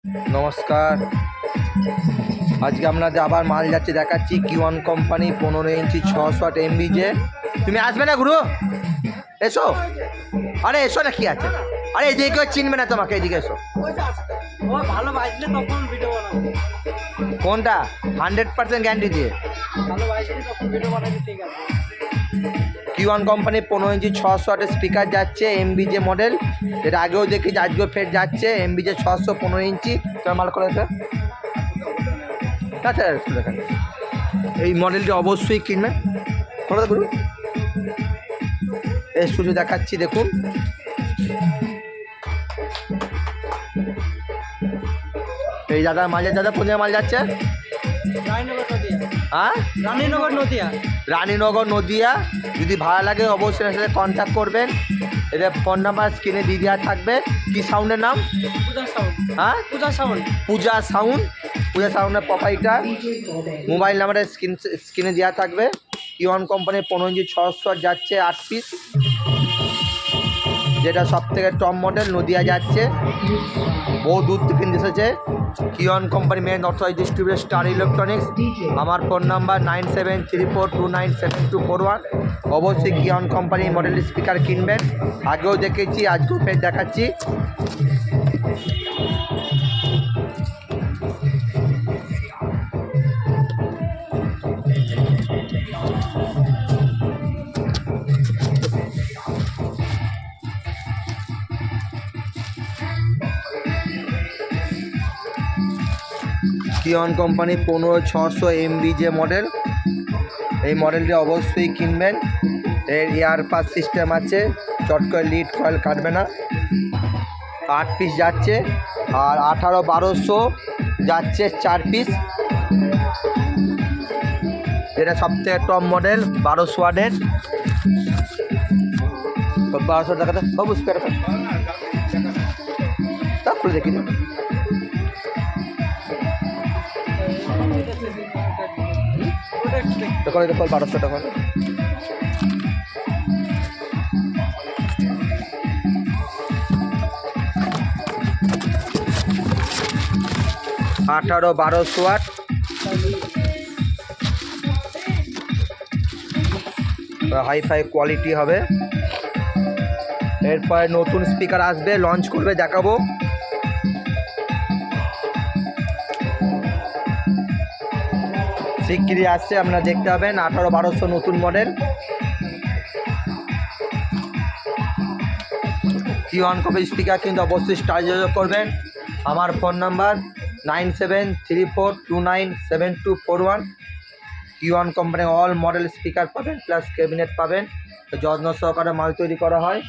নমস্কার। আজকে আপনাদের আবার মাল যাচ্ছে দেখাচ্ছি। কিওয়ান কোম্পানি 15 ইঞ্চি 600 এমবি যে। তুমি আসবে না গুরু? এসো। আরে এসো না, কি আছে? আরে এদিকে কেউ চিনবে না তোমাকে, এদিকে এসো। ভালো বাজলে তখন ভিডিও বানাবো। কোনটা 100% গ্যারান্টি দিয়ে? ভালো বাজলে তখন ভিডিও বানাবি, ঠিক আছে। কিওয়ান কোম্পানি 15 ইঞ্চি 600 স্পিকার যাচ্ছে এমবি যে মডেল। এটা আগেও দেখেছি, আজকেও ফের যাচ্ছে এমবি যে 600 15 ইঞ্চি। তোমার মাল করে আচ্ছা দেখেন, এই মডেলটি অবশ্যই কিনবেন। করে গুরু এই শুধু দেখাচ্ছি, দেখুন। এই দাদার মাল যাচ্ছে। দাদা কোন জায়গায় মাল যাচ্ছে? রানীনগর নদিয়া। হ্যাঁ, রানীনগর নদিয়া। রানীনগর নদিয়া। যদি ভালো লাগে অবশ্যই এর সাথে কন্ট্যাক্ট করবেন। এদের ফোন নাম্বার স্ক্রিনে দিয়ে দেওয়া থাকবে। কি সাউন্ডের নাম? পূজা সাউন্ড। হ্যাঁ, পূজা সাউন্ড। পূজা সাউন্ড। পূজা সাউন্ডের প্রোপাইটার মোবাইল নাম্বারের স্ক্রিনে দেওয়া থাকবে। কিওয়ান কোম্পানির 15 ইঞ্চি 600 যাচ্ছে 8 পিস, যেটা সব থেকে টপ মডেল। নদিয়া যাচ্ছে, বহু দূর থেকে এসেছে। কিওয়ান company main authorize distributor Star Electronics. আমার ফোন নাম্বার 9734297241। অবশ্যই কিওয়ান কোম্পানির মডেল স্পিকার কিনবেন। আগেও দেখেছি, আজকেও ফের দেখাচ্ছি। কিওয়ান কোম্পানি 15600 এমবি যে মডেল, এই মডেলটি অবশ্যই কিনবেন। এর ইয়ারপাস সিস্টেম আছে, চট করে লিড কয়েল কাটবে না। 8 পিস যাচ্ছে, আর 18-1200 যাচ্ছে 4 পিস। এটা সবথেকে টপ মডেল, 1200 ওয়াটের। 1200 টাকাতে বাবু স্পেয়ার তা খুলে দেখি। দেখো 1200 টাকা। আঠারো 1200 ওয়াট। হাইফাই কোয়ালিটি হবে। এরপরে নতুন স্পিকার আসবে, লঞ্চ করবে, দেখাবো। শিগগিরই আসছে, আপনারা দেখতে পাবেন। 18-1200 নতুন মডেল। কিওয়ান কোম্পানি স্পিকার কিন্তু অবশ্যই স্টার যোগাযোগ করবেন। আমার ফোন নাম্বার 9734297241। কিওয়ান কোম্পানি অল মডেল স্পিকার পাবেন, প্লাস ক্যাবিনেট পাবেন। যত্ন সহকারে মাল তৈরি করা হয়।